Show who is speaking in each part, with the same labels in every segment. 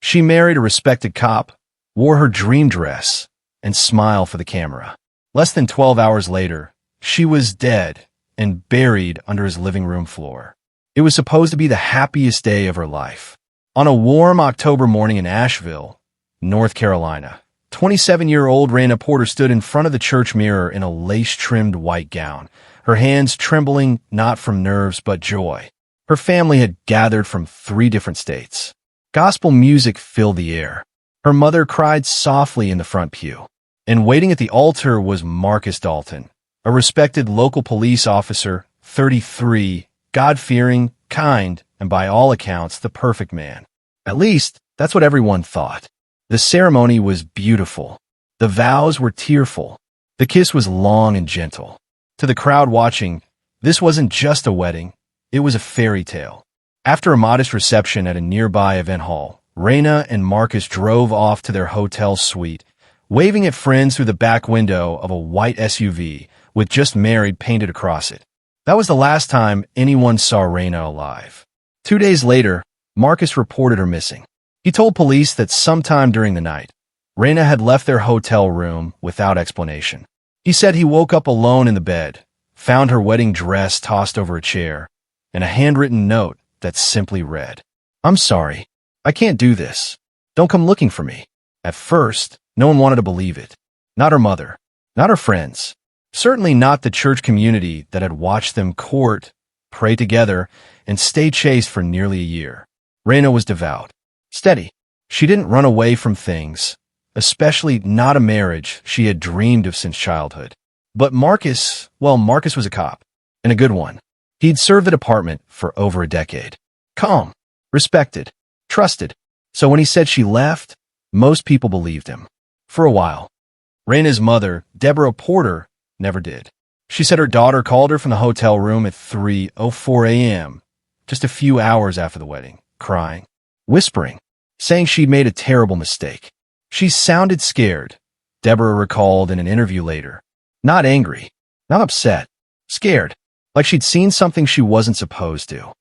Speaker 1: She married a respected cop, wore her dream dress, and smiled for the camera. Less than 12 hours later, she was dead and buried under his living room floor. It was supposed to be the happiest day of her life. On a warm October morning in Asheville, North Carolina, 27-year-old Deborah Porter stood in front of the church mirror in a lace-trimmed white gown, her hands trembling not from nerves but joy. Her family had gathered from 3 different states. Gospel music filled the air. Her mother cried softly in the front pew. And waiting at the altar was Marcus Dalton, a respected local police officer, 33, God-fearing, kind, and by all accounts, the perfect man. At least, that's what everyone thought. The ceremony was beautiful. The vows were tearful. The kiss was long and gentle. To the crowd watching, this wasn't just a wedding, it was a fairy tale. After a modest reception at a nearby event hall, Deborah and Marcus drove off to their hotel suite, waving at friends through the back window of a white SUV with "just married" painted across it. That was the last time anyone saw Deborah alive. 2 days later, Marcus reported her missing. He told police that sometime during the night, Deborah had left their hotel room without explanation. He said he woke up alone in the bed, found her wedding dress tossed over a chair, and a handwritten note that simply read, "I'm sorry. I can't do this. Don't come looking for me." At first, no one wanted to believe it. Not her mother. Not her friends. Certainly not the church community that had watched them court, pray together, and stay chaste for nearly a year. Deborah was devout. Steady. She didn't run away from things, especially not a marriage she had dreamed of since childhood. But Marcus was a cop, and a good one. He'd served the department for over a decade. Calm, respected, trusted. So when he said she left, most people believed him. For a while. Deborah's mother, Deborah Porter, never did. She said her daughter called her from the hotel room at 3:04 a.m., just a few hours after the wedding, crying, whispering, saying she'd made a terrible mistake. She sounded scared, Deborah recalled in an interview later. Not angry, not upset, scared, like she'd seen something she wasn't supposed to.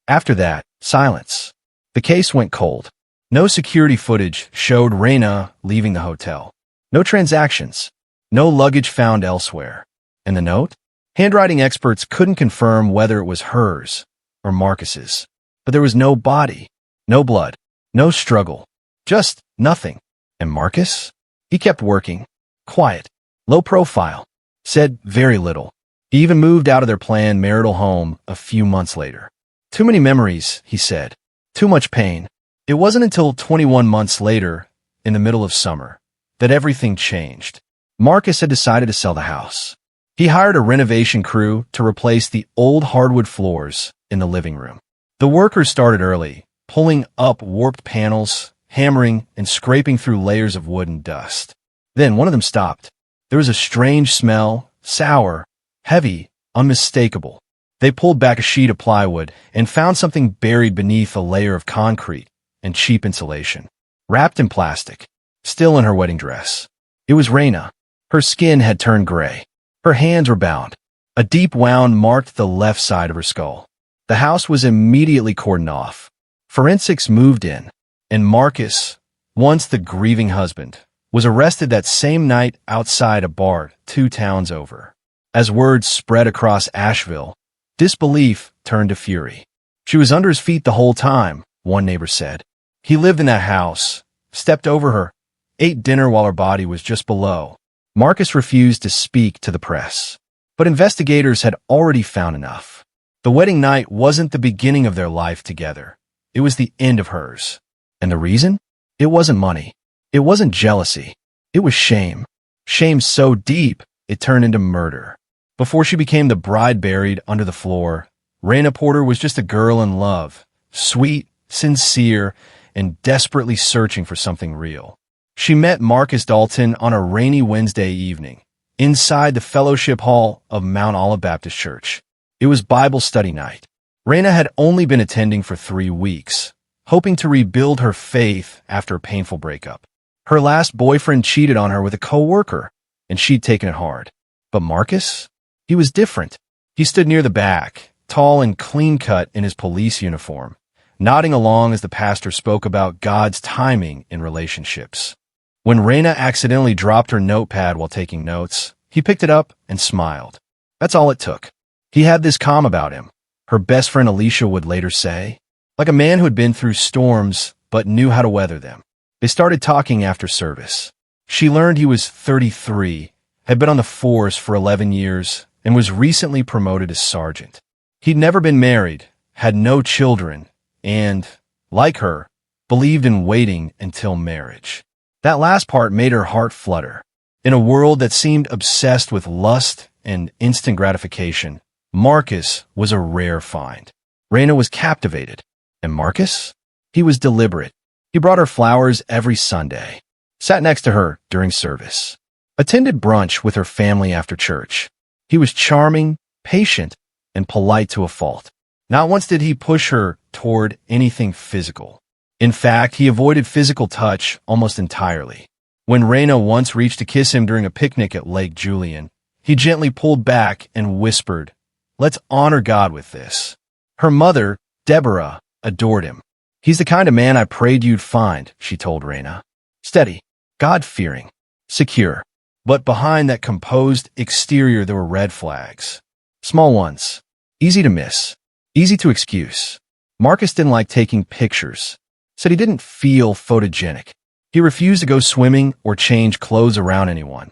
Speaker 1: After that, silence. The case went cold. No security footage showed Deborah leaving the hotel. No transactions. No luggage found elsewhere. And the note? Handwriting experts couldn't confirm whether it was hers or Marcus's. But there was no body, no blood, no struggle, just nothing. And Marcus? He kept working, quiet, low profile, said very little. He even moved out of their planned marital home a few months later. Too many memories, he said. Too much pain. It wasn't until 21 months later, in the middle of summer, that everything changed. Marcus had decided to sell the house. He hired a renovation crew to replace the old hardwood floors in the living room. The workers started early, pulling up warped panels, hammering and scraping through layers of wood and dust. Then one of them stopped. There was a strange smell, sour, heavy, unmistakable. They pulled back a sheet of plywood and found something buried beneath a layer of concrete and cheap insulation, wrapped in plastic, still in her wedding dress. It was Deborah. Her skin had turned gray. Her hands were bound. A deep wound marked the left side of her skull. The house was immediately cordoned off. Forensics moved in, and Marcus, once the grieving husband, was arrested that same night outside a bar 2 towns over. As word spread across Asheville, disbelief turned to fury. She was under his feet the whole time, one neighbor said. He lived in that house, stepped over her, ate dinner while her body was just below. Marcus refused to speak to the press. But investigators had already found enough. The wedding night wasn't the beginning of their life together. It was the end of hers. And the reason? It wasn't money. It wasn't jealousy. It was shame. Shame so deep, it turned into murder. Before she became the bride buried under the floor, Deborah Porter was just a girl in love, sweet, sincere, and desperately searching for something real. She met Marcus Dalton on a rainy Wednesday evening, inside the fellowship hall of Mount Olive Baptist Church. It was Bible study night. Deborah had only been attending for 3 weeks, hoping to rebuild her faith after a painful breakup. Her last boyfriend cheated on her with a co-worker, and she'd taken it hard. But Marcus? He was different. He stood near the back, tall and clean-cut in his police uniform, nodding along as the pastor spoke about God's timing in relationships. When Raina accidentally dropped her notepad while taking notes, he picked it up and smiled. That's all it took. He had this calm about him, her best friend Alicia would later say, like a man who had been through storms but knew how to weather them. They started talking after service. She learned he was 33, had been on the force for 11 years, and was recently promoted as sergeant. He'd never been married, had no children, and, like her, believed in waiting until marriage. That last part made her heart flutter. In a world that seemed obsessed with lust and instant gratification, Marcus was a rare find. Raina was captivated. And Marcus? He was deliberate. He brought her flowers every Sunday, sat next to her during service, attended brunch with her family after church. He was charming, patient, and polite to a fault. Not once did he push her toward anything physical. In fact, he avoided physical touch almost entirely. When Raina once reached to kiss him during a picnic at Lake Julian, he gently pulled back and whispered, "Let's honor God with this." Her mother, Deborah, adored him. "He's the kind of man I prayed you'd find," she told Raina. Steady, God-fearing, secure. But behind that composed exterior there were red flags. Small ones. Easy to miss. Easy to excuse. Marcus didn't like taking pictures. Said he didn't feel photogenic. He refused to go swimming or change clothes around anyone.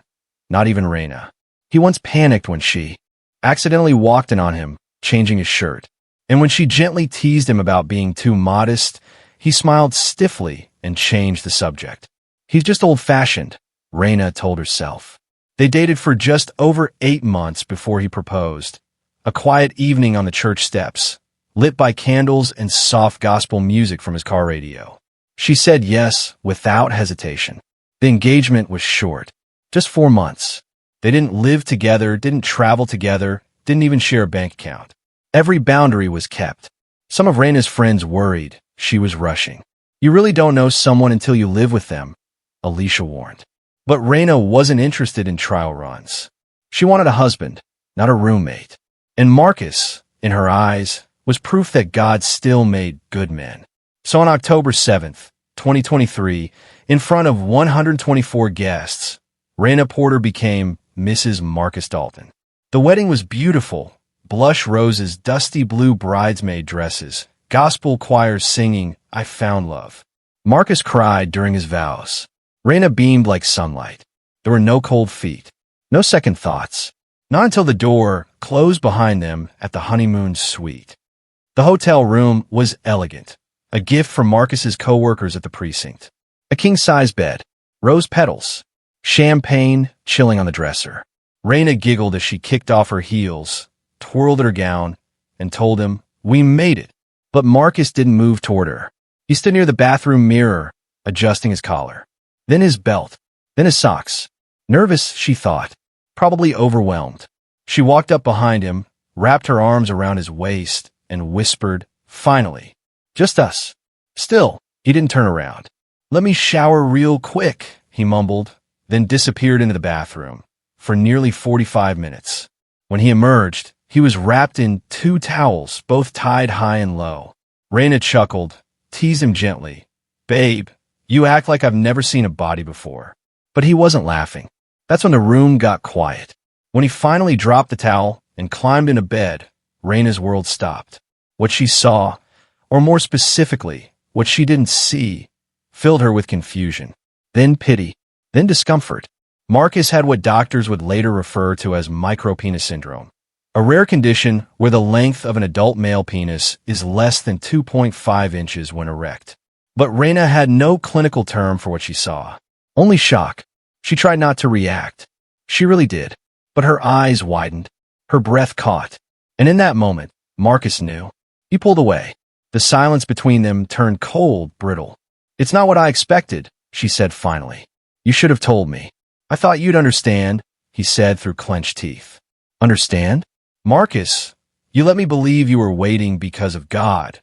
Speaker 1: Not even Raina. He once panicked when she accidentally walked in on him, changing his shirt. And when she gently teased him about being too modest, he smiled stiffly and changed the subject. He's just old-fashioned, Raina told herself. They dated for just over 8 months before he proposed. A quiet evening on the church steps, lit by candles and soft gospel music from his car radio. She said yes without hesitation. The engagement was short, just 4 months. They didn't live together, didn't travel together, didn't even share a bank account. Every boundary was kept. Some of Raina's friends worried she was rushing. You really don't know someone until you live with them, Alicia warned. But Raina wasn't interested in trial runs. She wanted a husband, not a roommate. And Marcus, in her eyes, was proof that God still made good men. So on October 7th, 2023, in front of 124 guests, Deborah Porter became Mrs. Marcus Dalton. The wedding was beautiful. Blush roses, dusty blue bridesmaid dresses, gospel choirs singing, "I Found Love." Marcus cried during his vows. Raina beamed like sunlight. There were no cold feet, no second thoughts. Not until the door closed behind them at the honeymoon suite. The hotel room was elegant, a gift from Marcus's co-workers at the precinct. A king-size bed, rose petals, champagne chilling on the dresser. Raina giggled as she kicked off her heels, twirled her gown, and told him, "We made it." But Marcus didn't move toward her. He stood near the bathroom mirror, adjusting his collar. Then his belt. Then his socks. Nervous, she thought. Probably overwhelmed. She walked up behind him, wrapped her arms around his waist, and whispered, "Finally. Just us." Still, he didn't turn around. "Let me shower real quick," he mumbled, then disappeared into the bathroom for nearly 45 minutes. When he emerged, he was wrapped in 2 towels, both tied high and low. Raina chuckled, teased him gently. "Babe, you act like I've never seen a body before." But he wasn't laughing. That's when the room got quiet. When he finally dropped the towel and climbed into bed, Raina's world stopped. What she saw, or more specifically, what she didn't see, filled her with confusion, then pity, then discomfort. Marcus had what doctors would later refer to as micropenis syndrome, a rare condition where the length of an adult male penis is less than 2.5 inches when erect. But Raina had no clinical term for what she saw. Only shock. She tried not to react. She really did. But her eyes widened. Her breath caught. And in that moment, Marcus knew. He pulled away. The silence between them turned cold, brittle. "It's not what I expected," she said finally. "You should have told me. I thought you'd understand," he said through clenched teeth. "Understand? Marcus, you let me believe you were waiting because of God,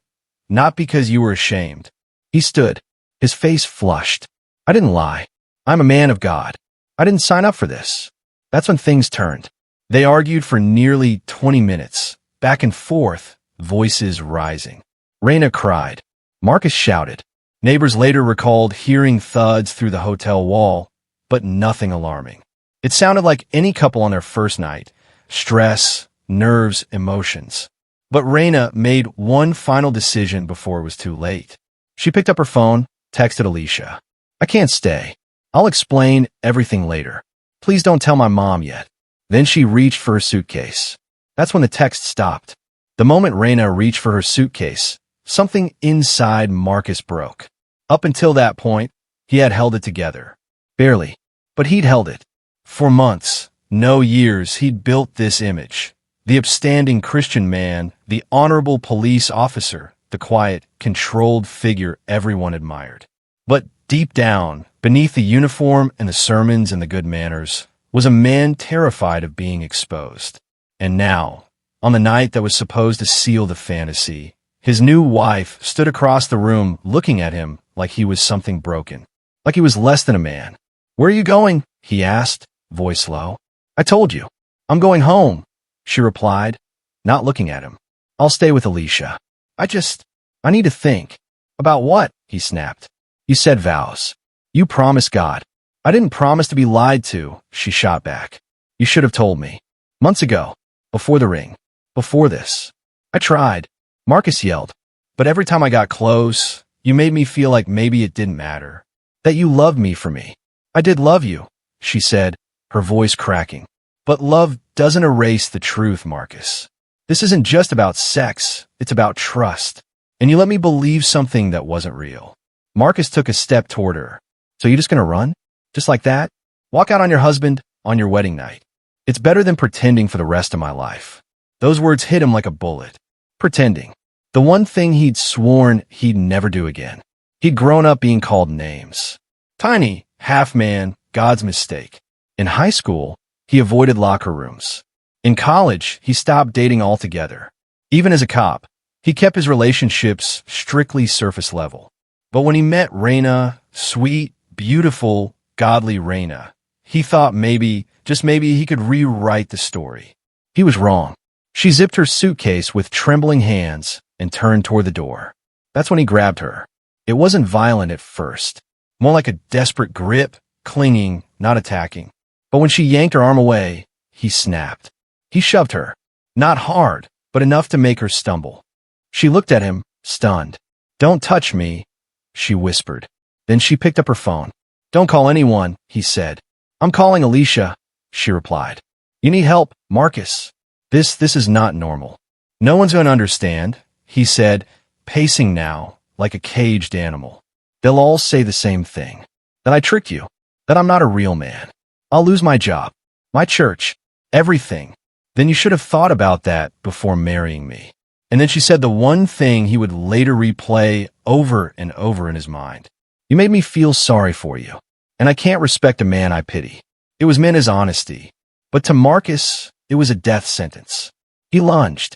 Speaker 1: not because you were ashamed." He stood, his face flushed. "I didn't lie. I'm a man of God. I didn't sign up for this." That's when things turned. They argued for nearly 20 minutes, back and forth, voices rising. Raina cried. Marcus shouted. Neighbors later recalled hearing thuds through the hotel wall, but nothing alarming. It sounded like any couple on their first night. Stress, nerves, emotions. But Raina made one final decision before it was too late. She picked up her phone, texted Alicia. I can't stay. I'll explain everything later. Please don't tell my mom yet. Then she reached for her suitcase. That's when the text stopped. The moment Raina reached for her suitcase, something inside Marcus broke. Up until that point, he had held it together. Barely, but he'd held it. For months, no years, he'd built this image. The upstanding Christian man, the honorable police officer, the quiet, controlled figure everyone admired. But deep down, beneath the uniform and the sermons and the good manners, was a man terrified of being exposed. And now, on the night that was supposed to seal the fantasy, his new wife stood across the room looking at him like he was something broken, like he was less than a man. Where are you going? He asked, voice low. I told you. I'm going home, she replied, not looking at him. I'll stay with Alicia. I need to think. About what? He snapped. You said vows. You promised God. I didn't promise to be lied to, she shot back. You should have told me. Months ago. Before the ring. Before this. I tried. Marcus yelled. But every time I got close, you made me feel like maybe it didn't matter. That you loved me for me. I did love you, she said, her voice cracking. But love doesn't erase the truth, Marcus. This isn't just about sex, it's about trust. And you let me believe something that wasn't real. Marcus took a step toward her. So you just gonna run? Just like that? Walk out on your husband on your wedding night. It's better than pretending for the rest of my life. Those words hit him like a bullet. Pretending. The one thing he'd sworn he'd never do again. He'd grown up being called names. Tiny, half-man, God's mistake. In high school, he avoided locker rooms. In college, he stopped dating altogether. Even as a cop, he kept his relationships strictly surface level. But when he met Raina, sweet, beautiful, godly Raina, he thought maybe, just maybe, he could rewrite the story. He was wrong. She zipped her suitcase with trembling hands and turned toward the door. That's when he grabbed her. It wasn't violent at first, more like a desperate grip, clinging, not attacking. But when she yanked her arm away, he snapped. He shoved her. Not hard, but enough to make her stumble. She looked at him, stunned. Don't touch me, she whispered. Then she picked up her phone. Don't call anyone, he said. I'm calling Alicia, she replied. You need help, Marcus. This is not normal. No one's going to understand, he said, pacing now like a caged animal. They'll all say the same thing. That I tricked you. That I'm not a real man. I'll lose my job, my church, everything. Then you should have thought about that before marrying me. And then she said the one thing he would later replay over and over in his mind. You made me feel sorry for you. And I can't respect a man I pity. It was meant as honesty. But to Marcus, it was a death sentence. He lunged.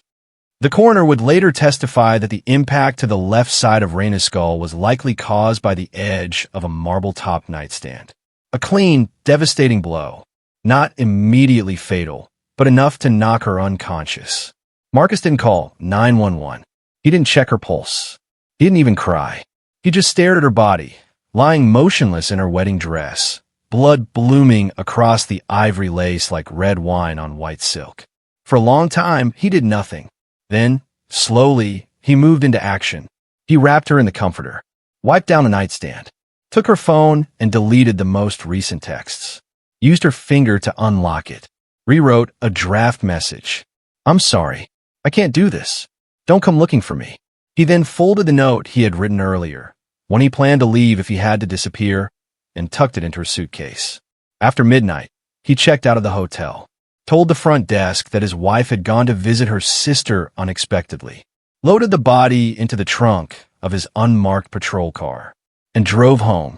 Speaker 1: The coroner would later testify that the impact to the left side of Raina's skull was likely caused by the edge of a marble-top nightstand. A clean, devastating blow. Not immediately fatal, but enough to knock her unconscious. Marcus didn't call 911. He didn't check her pulse. He didn't even cry. He just stared at her body, lying motionless in her wedding dress, blood blooming across the ivory lace like red wine on white silk. For a long time, he did nothing. Then, slowly, he moved into action. He wrapped her in the comforter, wiped down the nightstand, took her phone and deleted the most recent texts, used her finger to unlock it, rewrote a draft message. I'm sorry. I can't do this. Don't come looking for me. He then folded the note he had written earlier, when he planned to leave if he had to disappear, and tucked it into her suitcase. After midnight, he checked out of the hotel, told the front desk that his wife had gone to visit her sister unexpectedly, loaded the body into the trunk of his unmarked patrol car, and drove home.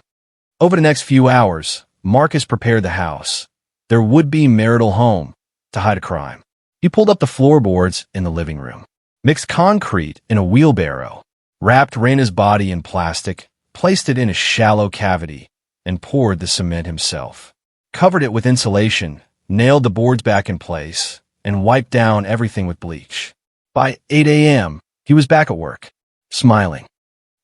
Speaker 1: Over the next few hours, Marcus prepared the house, their would-be marital home, to hide a crime. He pulled up the floorboards in the living room, mixed concrete in a wheelbarrow, wrapped Raina's body in plastic, placed it in a shallow cavity, and poured the cement himself. Covered it with insulation, nailed the boards back in place, and wiped down everything with bleach. By 8 a.m., he was back at work, smiling.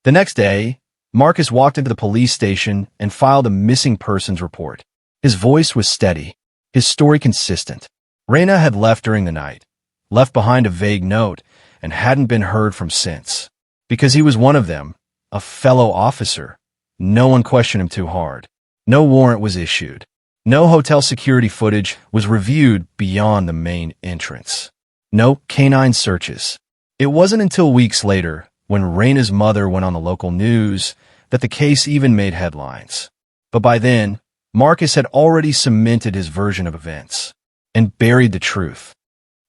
Speaker 1: The next day, Marcus walked into the police station and filed a missing persons report. His voice was steady, his story consistent. Raina had left during the night, left behind a vague note, and hadn't been heard from since. Because he was one of them, a fellow officer, no one questioned him too hard. No warrant was issued. No hotel security footage was reviewed beyond the main entrance. No canine searches. It wasn't until weeks later, when Raina's mother went on the local news, that the case even made headlines. But by then, Marcus had already cemented his version of events and buried the truth.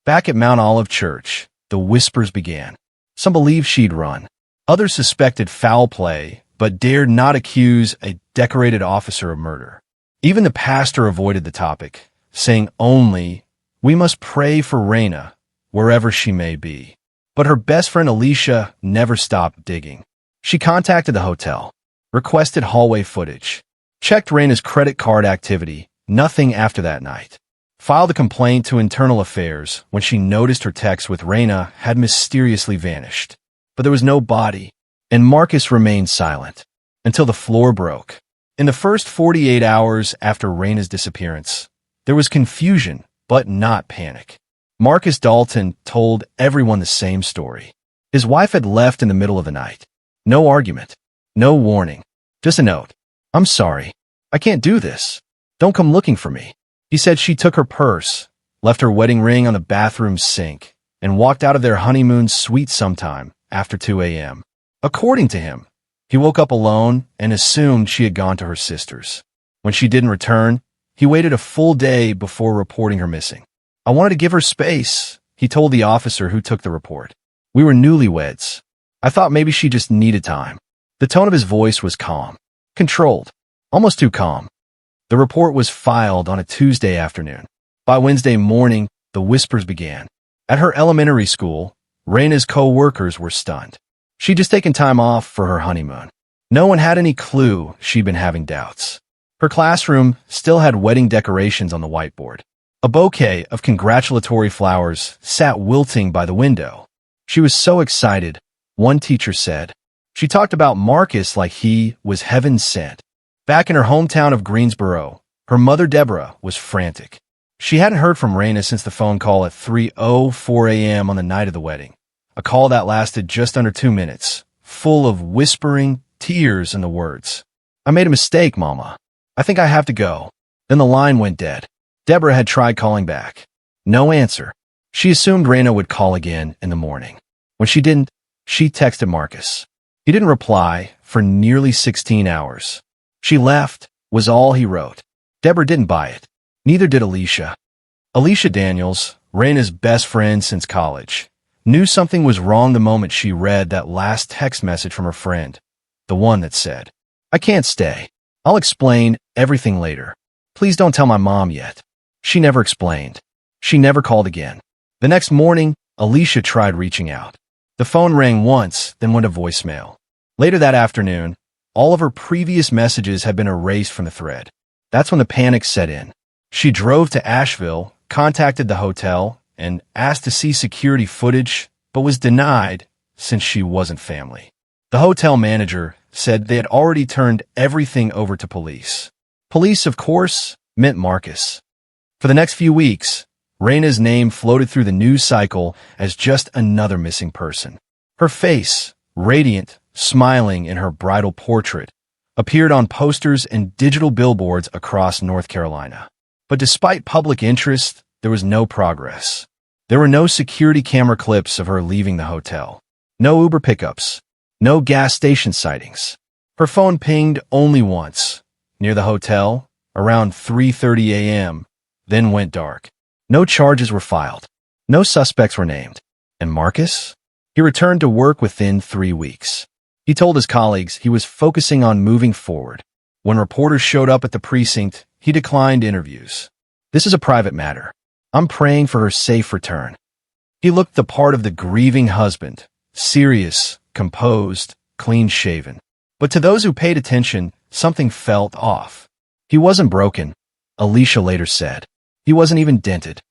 Speaker 1: Back at Mount Olive Church, the whispers began. Some believed she'd run. Others suspected foul play, but dared not accuse a decorated officer of murder. Even the pastor avoided the topic, saying only, "We must pray for Raina, wherever she may be." But her best friend Alicia never stopped digging. She contacted the hotel, requested hallway footage, checked Raina's credit card activity, nothing after that night. Filed a complaint to Internal Affairs when she noticed her text with Raina had mysteriously vanished. But there was no body, and Marcus remained silent until the floor broke. In the first 48 hours after Raina's disappearance, there was confusion, but not panic. Marcus Dalton told everyone the same story. His wife had left in the middle of the night. No argument, no warning, just a note. "I'm sorry. I can't do this. Don't come looking for me." He said she took her purse, left her wedding ring on the bathroom sink, and walked out of their honeymoon suite sometime after 2 a.m. According to him, he woke up alone and assumed she had gone to her sister's. When she didn't return, he waited a full day before reporting her missing. "I wanted to give her space," he told the officer who took the report. "We were newlyweds. I thought maybe she just needed time." The tone of his voice was calm, controlled, almost too calm. The report was filed on a Tuesday afternoon. By Wednesday morning, the whispers began. At her elementary school, Raina's co-workers were stunned. She'd just taken time off for her honeymoon. No one had any clue she'd been having doubts. Her classroom still had wedding decorations on the whiteboard. A bouquet of congratulatory flowers sat wilting by the window. She was so excited, one teacher said. She talked about Marcus like he was heaven sent. Back in her hometown of Greensboro, her mother Deborah was frantic. She hadn't heard from Raina since the phone call at 3:04 a.m. on the night of the wedding. A call that lasted just under 2 minutes, full of whispering, tears, and the words, "I made a mistake, Mama. I think I have to go." Then the line went dead. Deborah had tried calling back. No answer. She assumed Raina would call again in the morning. When she didn't, she texted Marcus. He didn't reply for nearly 16 hours. "She left," was all he wrote. Deborah didn't buy it. Neither did Alicia. Alicia Daniels, Raina's best friend since college, knew something was wrong the moment she read that last text message from her friend, the one that said, "I can't stay. I'll explain everything later. Please don't tell my mom yet." She never explained. She never called again. The next morning, Alicia tried reaching out. The phone rang once, then went to voicemail. Later that afternoon, all of her previous messages had been erased from the thread. That's when the panic set in. She drove to Asheville, contacted the hotel, and asked to see security footage, but was denied since she wasn't family. The hotel manager said they had already turned everything over to police. Police, of course, meant Marcus. For the next few weeks, Raina's name floated through the news cycle as just another missing person. Her face, radiant, smiling in her bridal portrait, appeared on posters and digital billboards across North Carolina. But despite public interest, there was no progress. There were no security camera clips of her leaving the hotel. No Uber pickups. No gas station sightings. Her phone pinged only once, near the hotel, around 3:30 a.m., then went dark. No charges were filed. No suspects were named. And Marcus? He returned to work within 3 weeks. He told his colleagues he was focusing on moving forward. When reporters showed up at the precinct, he declined interviews. "This is a private matter. I'm praying for her safe return." He looked the part of the grieving husband, serious, composed, clean-shaven. But to those who paid attention, something felt off. He wasn't broken, Alicia later said. He wasn't even dented.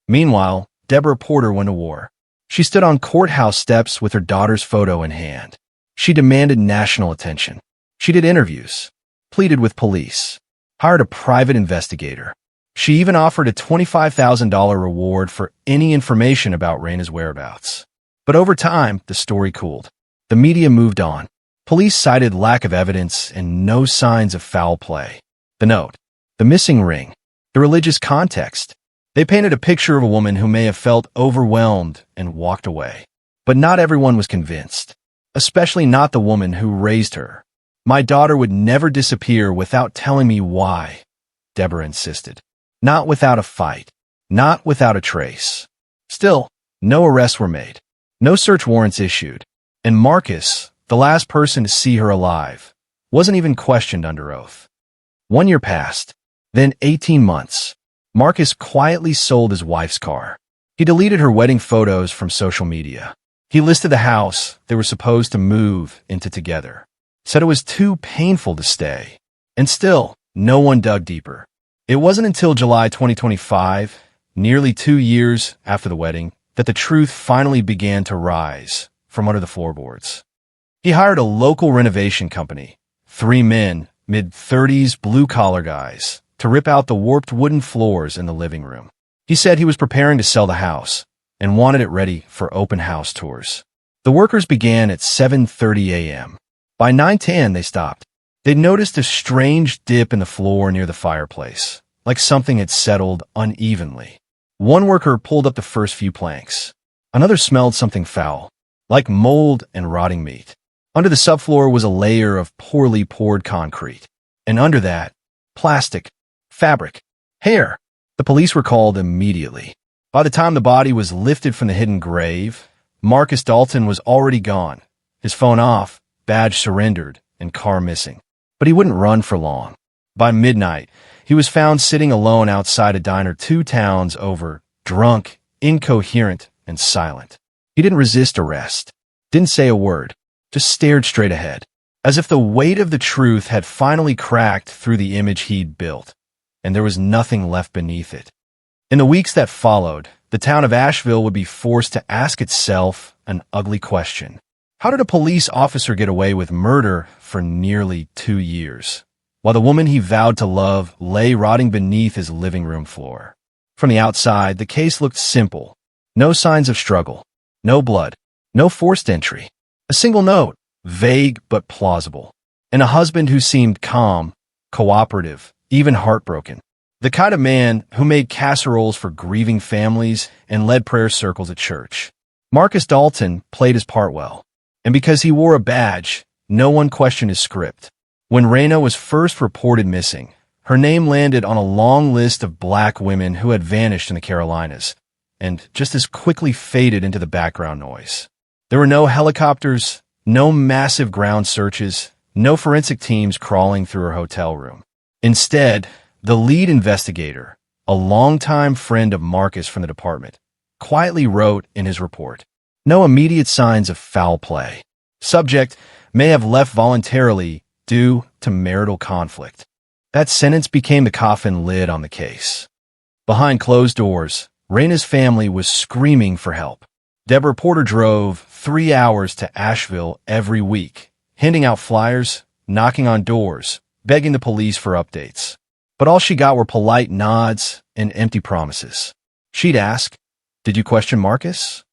Speaker 1: Meanwhile, Deborah Porter went to war. She stood on courthouse steps with her daughter's photo in hand. She demanded national attention. She did interviews, pleaded with police, hired a private investigator. She even offered a $25,000 reward for any information about Raina's whereabouts. But over time, the story cooled. The media moved on. Police cited lack of evidence and no signs of foul play. The note, the missing ring, the religious context. They painted a picture of a woman who may have felt overwhelmed and walked away. But not everyone was convinced, especially not the woman who raised her. My daughter would never disappear without telling me why, Deborah insisted. Not without a fight, not without a trace. Still, no arrests were made, no search warrants issued, and Marcus, the last person to see her alive, wasn't even questioned under oath. 1 year passed, then 18 months. Marcus quietly sold his wife's car. He deleted her wedding photos from social media. He listed the house they were supposed to move into together, said it was too painful to stay. And still, no one dug deeper. It wasn't until July 2025, nearly 2 years after the wedding, that the truth finally began to rise from under the floorboards. He hired a local renovation company, 3 men, mid-30s blue-collar guys, to rip out the warped wooden floors in the living room. He said he was preparing to sell the house and wanted it ready for open house tours. The workers began at 7:30 a.m. By 9:10, they stopped. They'd noticed a strange dip in the floor near the fireplace, like something had settled unevenly. One worker pulled up the first few planks. Another smelled something foul, like mold and rotting meat. Under the subfloor was a layer of poorly poured concrete, and under that, plastic, fabric, hair. The police were called immediately. By the time the body was lifted from the hidden grave, Marcus Dalton was already gone, his phone off, badge surrendered, and car missing. But he wouldn't run for long. By midnight, he was found sitting alone outside a diner 2 towns over, drunk, incoherent, and silent. He didn't resist arrest, didn't say a word, just stared straight ahead, as if the weight of the truth had finally cracked through the image he'd built, and there was nothing left beneath it. In the weeks that followed, the town of Asheville would be forced to ask itself an ugly question. How did a police officer get away with murder for nearly 2 years, while the woman he vowed to love lay rotting beneath his living room floor? From the outside, the case looked simple. No signs of struggle, no blood, no forced entry. A single note, vague but plausible, and a husband who seemed calm, cooperative, even heartbroken. The kind of man who made casseroles for grieving families and led prayer circles at church. Marcus Dalton played his part well, and because he wore a badge, no one questioned his script. When Raina was first reported missing, her name landed on a long list of black women who had vanished in the Carolinas, and just as quickly faded into the background noise. There were no helicopters, no massive ground searches, no forensic teams crawling through her hotel room. Instead, the lead investigator, a longtime friend of Marcus from the department, quietly wrote in his report, "No immediate signs of foul play. Subject may have left voluntarily due to marital conflict." That sentence became the coffin lid on the case. Behind closed doors, Raina's family was screaming for help. Deborah Porter drove 3 hours to Asheville every week, handing out flyers, knocking on doors, begging the police for updates. But all she got were polite nods and empty promises. She'd ask, "Did you question Marcus?"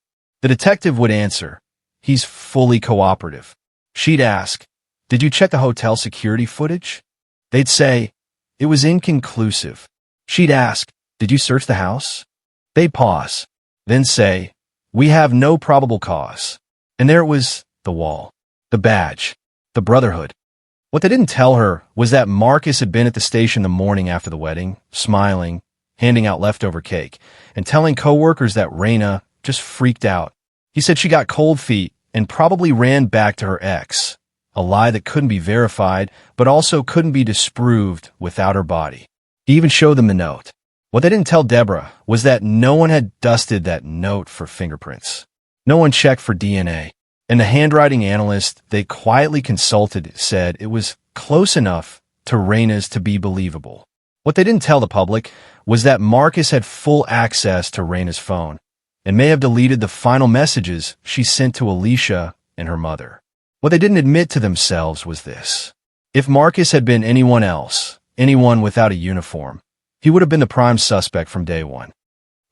Speaker 1: The detective would answer, "He's fully cooperative." She'd ask, "Did you check the hotel security footage?" They'd say, "It was inconclusive." She'd ask, "Did you search the house?" They'd pause, then say, "We have no probable cause." And there it was, the wall, the badge, the brotherhood. What they didn't tell her was that Marcus had been at the station the morning after the wedding, smiling, handing out leftover cake, and telling coworkers that Raina just freaked out. He said she got cold feet and probably ran back to her ex, a lie that couldn't be verified, but also couldn't be disproved without her body. He even showed them the note. What they didn't tell Deborah was that no one had dusted that note for fingerprints. No one checked for DNA. And the handwriting analyst they quietly consulted said it was close enough to Raina's to be believable. What they didn't tell the public was that Marcus had full access to Raina's phone and may have deleted the final messages she sent to Alicia and her mother. What they didn't admit to themselves was this. If Marcus had been anyone else, anyone without a uniform, he would have been the prime suspect from day one.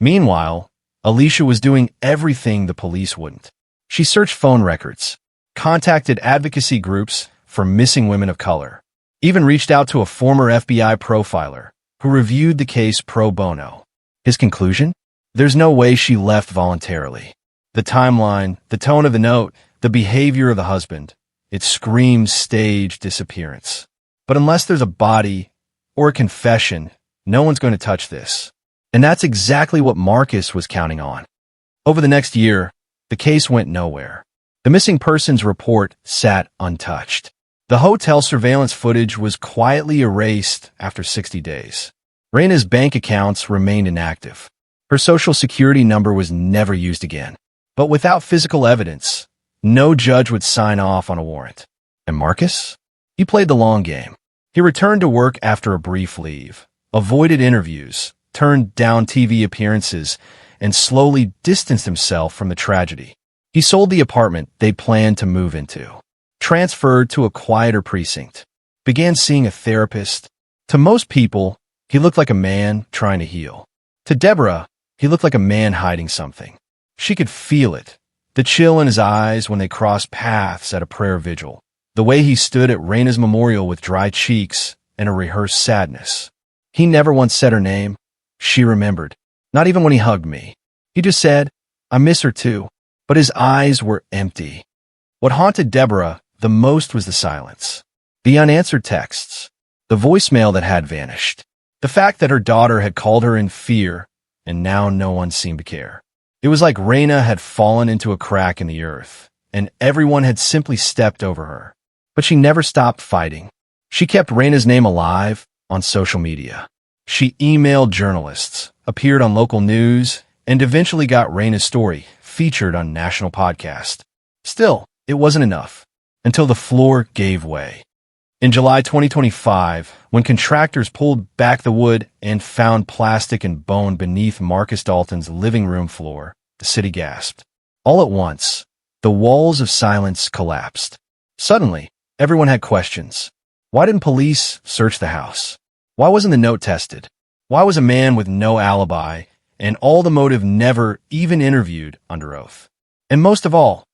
Speaker 1: Meanwhile, Alicia was doing everything the police wouldn't. She searched phone records, contacted advocacy groups for missing women of color, even reached out to a former FBI profiler who reviewed the case pro bono. His conclusion? There's no way she left voluntarily. The timeline, the tone of the note, the behavior of the husband, it screams staged disappearance. But unless there's a body or a confession, no one's going to touch this. And that's exactly what Marcus was counting on. Over the next year, the case went nowhere. The missing persons report sat untouched. The hotel surveillance footage was quietly erased after 60 days. Raina's bank accounts remained inactive. Her social security number was never used again. But without physical evidence, no judge would sign off on a warrant. And Marcus? He played the long game. He returned to work after a brief leave, avoided interviews, turned down TV appearances, and slowly distanced himself from the tragedy. He sold the apartment they planned to move into, transferred to a quieter precinct, began seeing a therapist. To most people, he looked like a man trying to heal. To Deborah, he looked like a man hiding something. She could feel it, the chill in his eyes when they crossed paths at a prayer vigil, the way he stood at Raina's memorial with dry cheeks and a rehearsed sadness. He never once said her name. She remembered. Not even when he hugged me. He just said, "I miss her too." But his eyes were empty. What haunted Deborah the most was the silence. The unanswered texts. The voicemail that had vanished. The fact that her daughter had called her in fear, and now no one seemed to care. It was like Raina had fallen into a crack in the earth, and everyone had simply stepped over her. But she never stopped fighting. She kept Raina's name alive on social media. She emailed journalists, appeared on local news, and eventually got Raina's story featured on national podcast. Still, it wasn't enough, until the floor gave way. In July 2025, when contractors pulled back the wood and found plastic and bone beneath Marcus Dalton's living room floor, the city gasped. All at once, the walls of silence collapsed. Suddenly, everyone had questions. Why didn't police search the house? Why wasn't the note tested? Why was a man with no alibi and all the motive never even interviewed under oath? And most of all,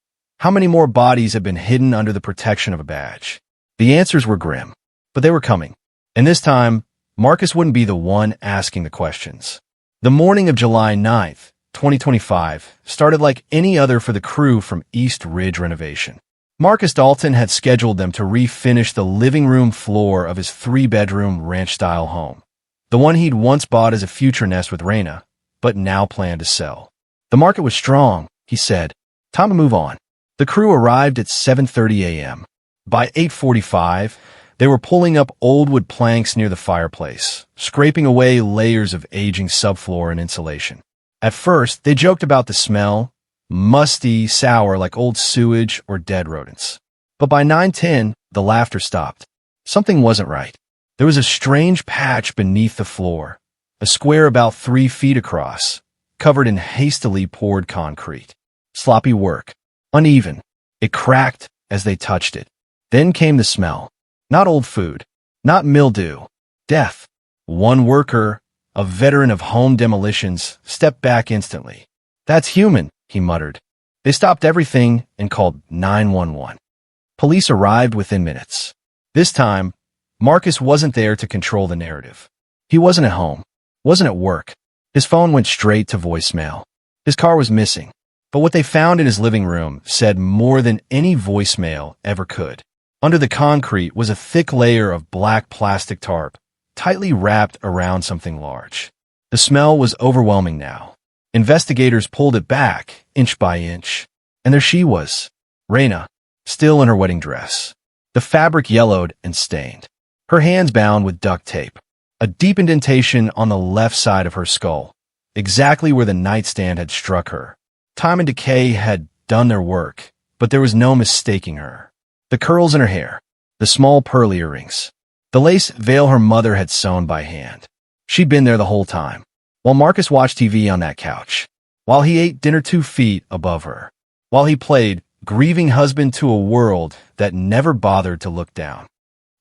Speaker 1: how many more bodies have been hidden under the protection of a badge? The answers were grim, but they were coming. And this time, Marcus wouldn't be the one asking the questions. The morning of July 9th, 2025, started like any other for the crew from East Ridge Renovation. Marcus Dalton had scheduled them to refinish the living room floor of his 3-bedroom ranch-style home, the one he'd once bought as a future nest with Raina, but now planned to sell. The market was strong, he said. Time to move on. The crew arrived at 7:30 a.m. By 8:45, they were pulling up old wood planks near the fireplace, scraping away layers of aging subfloor and insulation. At first, they joked about the smell, musty, sour like old sewage or dead rodents. But by 9:10, the laughter stopped. Something wasn't right. There was a strange patch beneath the floor, a square about 3 feet across, covered in hastily poured concrete. Sloppy work. Uneven. It cracked as they touched it. Then came the smell. Not old food. Not mildew. Death. One worker, a veteran of home demolitions, stepped back instantly. "That's human," he muttered. They stopped everything and called 911. Police arrived within minutes. This time, Marcus wasn't there to control the narrative. He wasn't at home. Wasn't at work. His phone went straight to voicemail. His car was missing. But what they found in his living room said more than any voicemail ever could. Under the concrete was a thick layer of black plastic tarp, tightly wrapped around something large. The smell was overwhelming now. Investigators pulled it back, inch by inch, and there she was, Raina, still in her wedding dress. The fabric yellowed and stained. Her hands bound with duct tape. A deep indentation on the left side of her skull, exactly where the nightstand had struck her. Time and decay had done their work, but there was no mistaking her. The curls in her hair, the small pearl earrings, the lace veil her mother had sewn by hand. She'd been there the whole time, while Marcus watched TV on that couch, while he ate dinner 2 feet above her, while he played grieving husband to a world that never bothered to look down.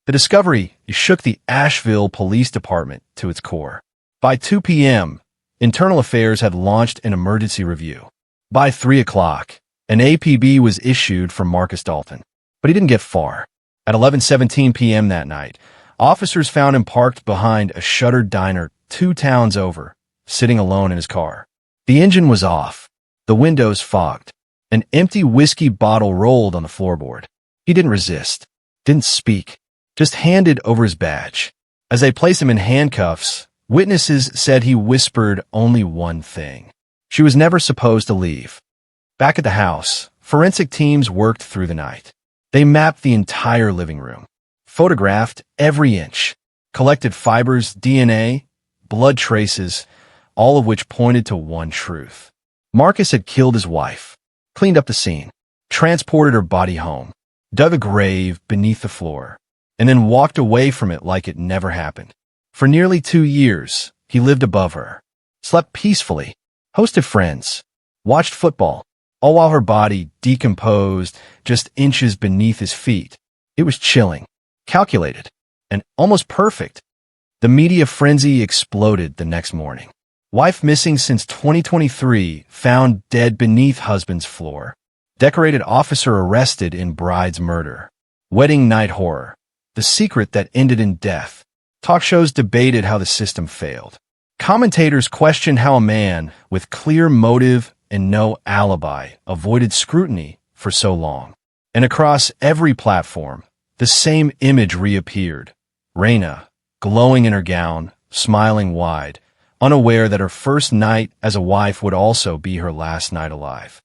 Speaker 1: The discovery shook the Asheville Police Department to its core. By 2 p.m., Internal Affairs had launched an emergency review. By 3 o'clock, an APB was issued for Marcus Dalton, but he didn't get far. At 11:17 p.m. that night, officers found him parked behind a shuttered diner 2 towns over, sitting alone in his car. The engine was off, the windows fogged. An empty whiskey bottle rolled on the floorboard. He didn't resist, didn't speak, just handed over his badge. As they placed him in handcuffs, witnesses said he whispered only one thing. She was never supposed to leave. Back at the house, forensic teams worked through the night. They mapped the entire living room, photographed every inch, collected fibers, DNA, blood traces, all of which pointed to one truth. Marcus had killed his wife, cleaned up the scene, transported her body home, dug a grave beneath the floor, and then walked away from it like it never happened. For nearly 2 years, he lived above her, slept peacefully, hosted friends, watched football, all while her body decomposed just inches beneath his feet. It was chilling, calculated, and almost perfect. The media frenzy exploded the next morning. Wife missing since 2023, found dead beneath husband's floor. Decorated officer arrested in bride's murder. Wedding night horror. The secret that ended in death. Talk shows debated how the system failed. Commentators questioned how a man with clear motive and no alibi avoided scrutiny for so long. And across every platform, the same image reappeared. Raina, glowing in her gown, smiling wide, unaware that her first night as a wife would also be her last night alive.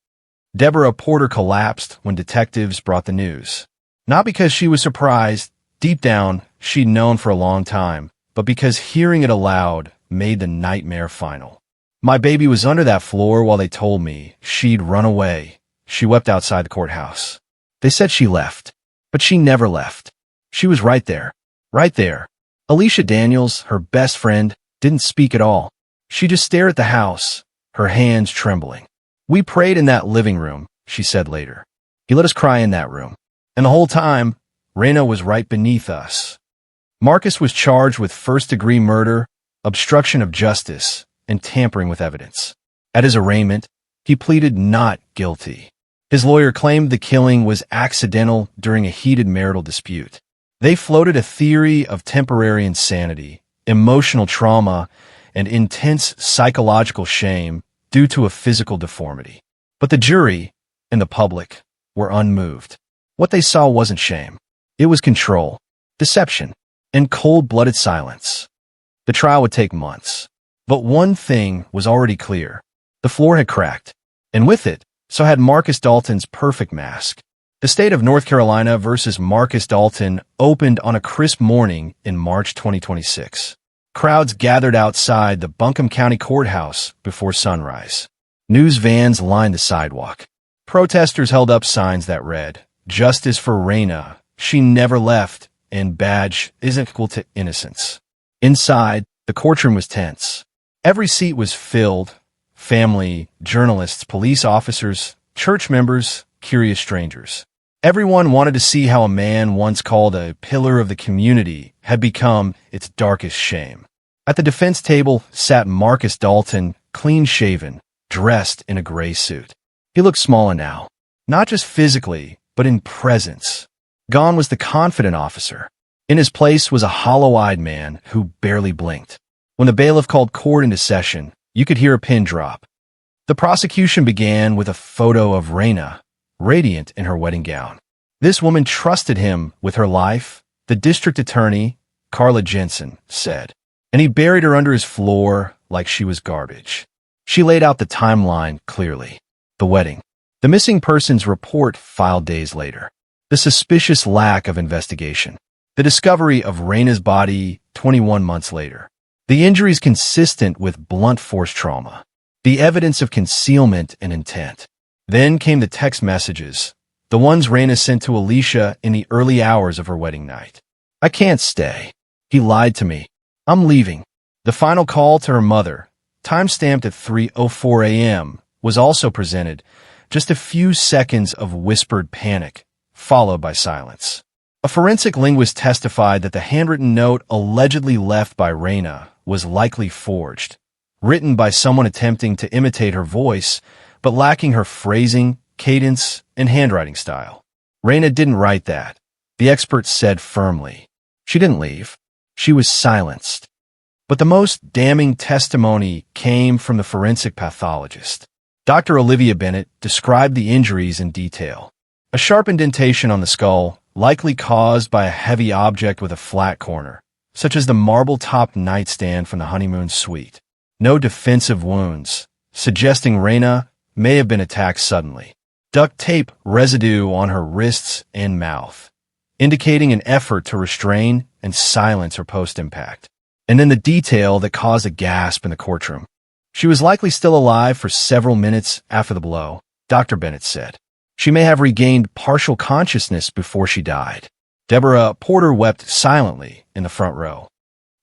Speaker 1: Deborah Porter collapsed when detectives brought the news. Not because she was surprised, deep down she'd known for a long time, but because hearing it aloud made the nightmare final. My baby was under that floor while they told me she'd run away. She wept outside the courthouse. They said she left, but she never left. She was right there, right there. Alicia Daniels, her best friend, didn't speak at all. She just stared at the house, her hands trembling. We prayed in that living room, she said later. He let us cry in that room. And the whole time, Raina was right beneath us. Marcus was charged with first-degree murder, obstruction of justice, and tampering with evidence. At his arraignment, he pleaded not guilty. His lawyer claimed the killing was accidental during a heated marital dispute. They floated a theory of temporary insanity, emotional trauma, and intense psychological shame due to a physical deformity. But the jury and the public were unmoved. What they saw wasn't shame. It was control, deception, and cold-blooded silence. The trial would take months. But one thing was already clear. The floor had cracked, and with it, so had Marcus Dalton's perfect mask. The state of North Carolina versus Marcus Dalton opened on a crisp morning in March 2026. Crowds gathered outside the Buncombe County Courthouse before sunrise. News vans lined the sidewalk. Protesters held up signs that read, "Justice for Raina, she never left, and badge isn't equal to innocence." Inside, the courtroom was tense. Every seat was filled. Family, journalists, police officers, church members, curious strangers. Everyone wanted to see how a man once called a pillar of the community had become its darkest shame. At the defense table sat Marcus Dalton, clean-shaven, dressed in a gray suit. He looked smaller now, not just physically, but in presence. Gone was the confident officer. In his place was a hollow-eyed man who barely blinked. When the bailiff called court into session, you could hear a pin drop. The prosecution began with a photo of Raina, radiant in her wedding gown. This woman trusted him with her life, the district attorney, Carla Jensen, said, and he buried her under his floor like she was garbage. She laid out the timeline clearly. The wedding. The missing persons report filed days later. The suspicious lack of investigation. The discovery of Raina's body 21 months later. The injuries consistent with blunt force trauma. The evidence of concealment and intent. Then came the text messages, the ones Raina sent to Alicia in the early hours of her wedding night. "I can't stay. He lied to me. I'm leaving." The final call to her mother, time-stamped at 3:04 a.m., was also presented, Just a few seconds of whispered panic, followed by silence. A forensic linguist testified that the handwritten note allegedly left by Raina was likely forged, written by someone attempting to imitate her voice, but lacking her phrasing, cadence, and handwriting style. Raina didn't write that, the expert said firmly. She didn't leave. She was silenced. But the most damning testimony came from the forensic pathologist. Dr. Olivia Bennett described the injuries in detail. A sharp indentation on the skull, likely caused by a heavy object with a flat corner, such as the marble-topped nightstand from the honeymoon suite. No defensive wounds, suggesting Raina may have been attacked suddenly. Duct tape residue on her wrists and mouth, indicating an effort to restrain and silence her post-impact. And then the detail that caused a gasp in the courtroom. She was likely still alive for several minutes after the blow, Dr. Bennett said. She may have regained partial consciousness before she died. Deborah Porter wept silently in the front row.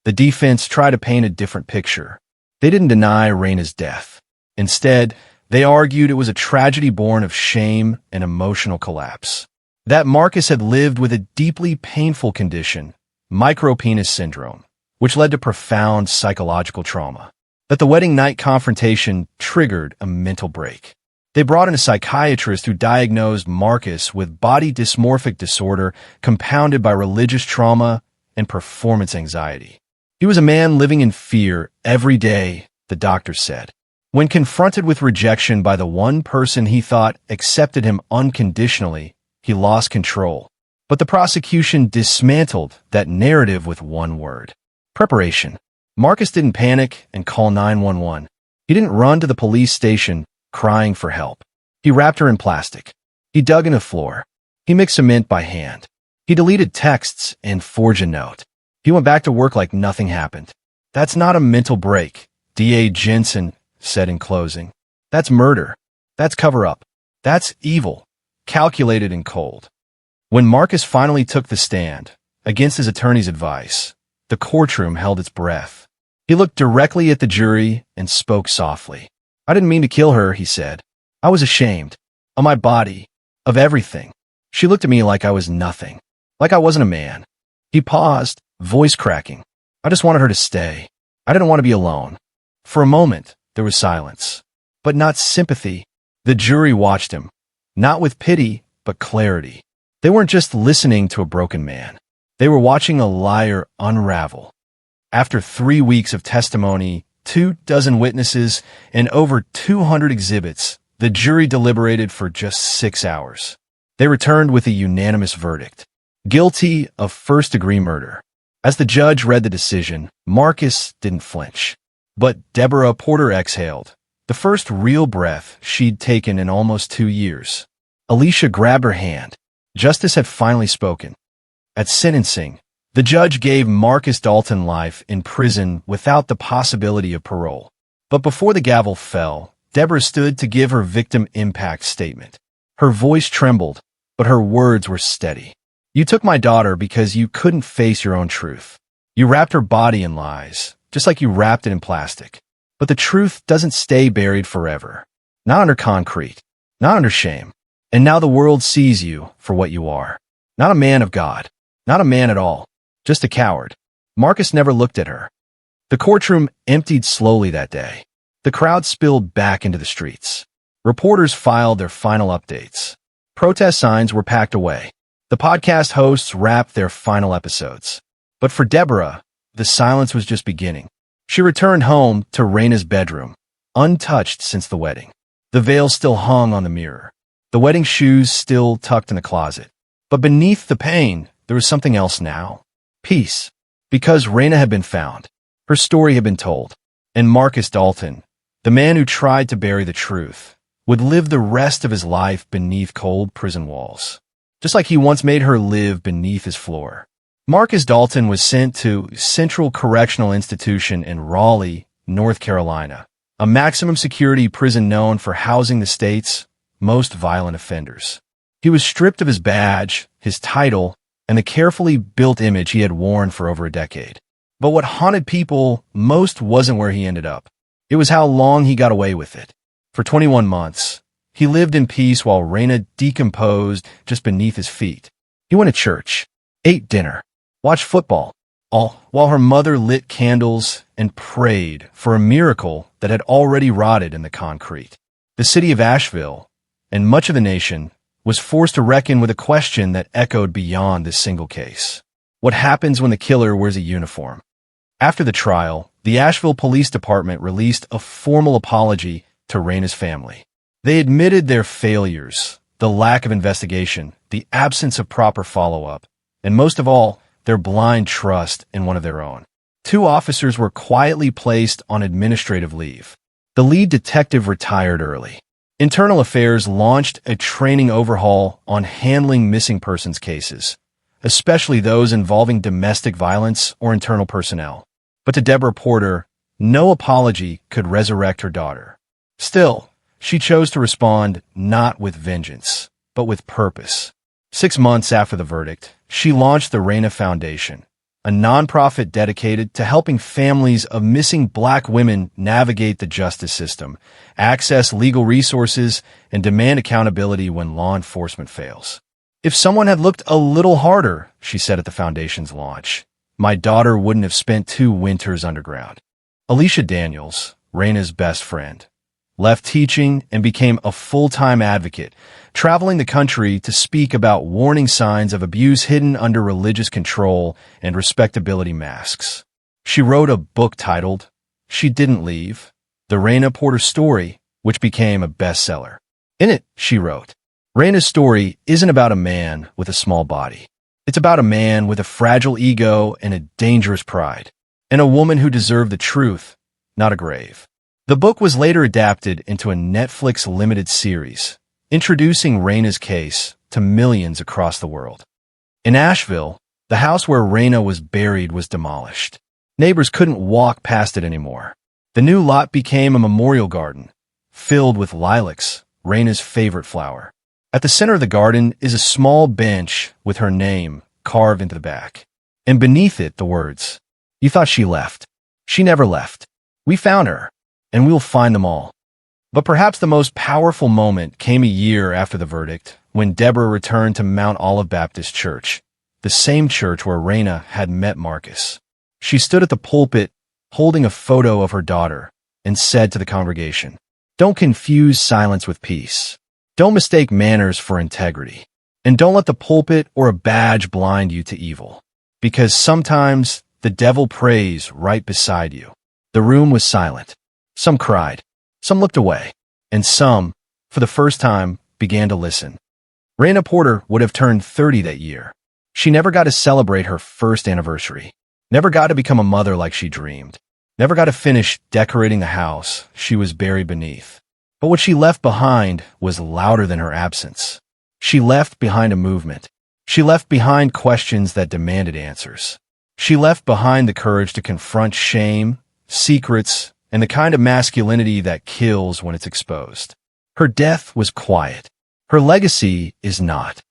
Speaker 1: The defense tried to paint a different picture. They didn't deny Raina's death. Instead, they argued it was a tragedy born of shame and emotional collapse. That Marcus had lived with a deeply painful condition, micropenis syndrome, which led to profound psychological trauma. That the wedding night confrontation triggered a mental break. They brought in a psychiatrist who diagnosed Marcus with body dysmorphic disorder compounded by religious trauma and performance anxiety. He was a man living in fear every day, the doctor said. When confronted with rejection by the one person he thought accepted him unconditionally, he lost control. But the prosecution dismantled that narrative with one word: preparation. Marcus didn't panic and call 911. He didn't run to the police station crying for help. He wrapped her in plastic. He dug in the floor. He mixed cement by hand. He deleted texts and forged a note. He went back to work like nothing happened. That's not a mental break, D.A. Jensen said in closing. That's murder. That's cover-up. That's evil, calculated and cold. When Marcus finally took the stand, against his attorney's advice, the courtroom held its breath. He looked directly at the jury and spoke softly. I didn't mean to kill her, he said. I was ashamed. Of my body. Of everything. She looked at me like I was nothing. Like I wasn't a man. He paused, voice cracking. I just wanted her to stay. I didn't want to be alone. For a moment, there was silence. But not sympathy. The jury watched him. Not with pity, but clarity. They weren't just listening to a broken man. They were watching a liar unravel. After 3 weeks of testimony, 24 witnesses, and over 200 exhibits, the jury deliberated for just 6 hours. They returned with a unanimous verdict: guilty of first-degree murder. As the judge read the decision, Marcus didn't flinch. But Deborah Porter exhaled, the first real breath she'd taken in almost 2 years. Alicia grabbed her hand. Justice had finally spoken. At sentencing, the judge gave Marcus Dalton life in prison without the possibility of parole. But before the gavel fell, Deborah stood to give her victim impact statement. Her voice trembled, but her words were steady. You took my daughter because you couldn't face your own truth. You wrapped her body in lies, just like you wrapped it in plastic. But the truth doesn't stay buried forever. Not under concrete, not under shame. And now the world sees you for what you are. Not a man of God, not a man at all. Just a coward. Marcus never looked at her. The courtroom emptied slowly that day. The crowd spilled back into the streets. Reporters filed their final updates. Protest signs were packed away. The podcast hosts wrapped their final episodes. But for Deborah, the silence was just beginning. She returned home to Raina's bedroom, untouched since the wedding. The veil still hung on the mirror. The wedding shoes still tucked in the closet. But beneath the pain, there was something else now. Peace. Because Raina had been found. Her story had been told. And Marcus Dalton, the man who tried to bury the truth, would live the rest of his life beneath cold prison walls. Just like he once made her live beneath his floor. Marcus Dalton was sent to Central Correctional Institution in Raleigh, North Carolina, a maximum security prison known for housing the state's most violent offenders. He was stripped of his badge, his title, and the carefully built image he had worn for over a decade. But what haunted people most wasn't where he ended up. It was how long he got away with it. For 21 months, He lived in peace while Raina decomposed just beneath his feet. He went to church, ate dinner, watched football, all while her mother lit candles and prayed for a miracle that had already rotted in the concrete. The city of Asheville, and much of the nation, was forced to reckon with a question that echoed beyond this single case. What happens when the killer wears a uniform? After the trial, the Asheville Police Department released a formal apology to Raina's family. They admitted their failures, the lack of investigation, the absence of proper follow-up, and most of all, their blind trust in one of their own. 2 officers were quietly placed on administrative leave. The lead detective retired early. Internal Affairs launched a training overhaul on handling missing persons cases, especially those involving domestic violence or internal personnel. But to Deborah Porter, no apology could resurrect her daughter. Still, she chose to respond not with vengeance, but with purpose. 6 months after the verdict, she launched the Raina Foundation, a nonprofit dedicated to helping families of missing Black women navigate the justice system, access legal resources, and demand accountability when law enforcement fails. If someone had looked a little harder, she said at the foundation's launch, my daughter wouldn't have spent 2 winters underground. Alicia Daniels, Raina's best friend, left teaching and became a full-time advocate, traveling the country to speak about warning signs of abuse hidden under religious control and respectability masks. She wrote a book titled, She Didn't Leave, The Raina Porter Story, which became a bestseller. In it, she wrote, Raina's story isn't about a man with a small body. It's about a man with a fragile ego and a dangerous pride, and a woman who deserved the truth, not a grave. The book was later adapted into a Netflix limited series, introducing Raina's case to millions across the world. In Asheville, the house where Raina was buried was demolished. Neighbors couldn't walk past it anymore. The new lot became a memorial garden, filled with lilacs, Raina's favorite flower. At the center of the garden is a small bench with her name carved into the back, and beneath it the words, "You thought she left. She never left. We found her, and we'll find them all." But perhaps the most powerful moment came a year after the verdict, when Deborah returned to Mount Olive Baptist Church, the same church where Raina had met Marcus. She stood at the pulpit, holding a photo of her daughter, and said to the congregation, "Don't confuse silence with peace. Don't mistake manners for integrity. And don't let the pulpit or a badge blind you to evil. Because sometimes the devil prays right beside you." The room was silent. Some cried. Some looked away. And some, for the first time, began to listen. Raina Porter would have turned 30 that year. She never got to celebrate her first anniversary. Never got to become a mother like she dreamed. Never got to finish decorating the house she was buried beneath. But what she left behind was louder than her absence. She left behind a movement. She left behind questions that demanded answers. She left behind the courage to confront shame, secrets, and the kind of masculinity that kills when it's exposed. Her death was quiet. Her legacy is not.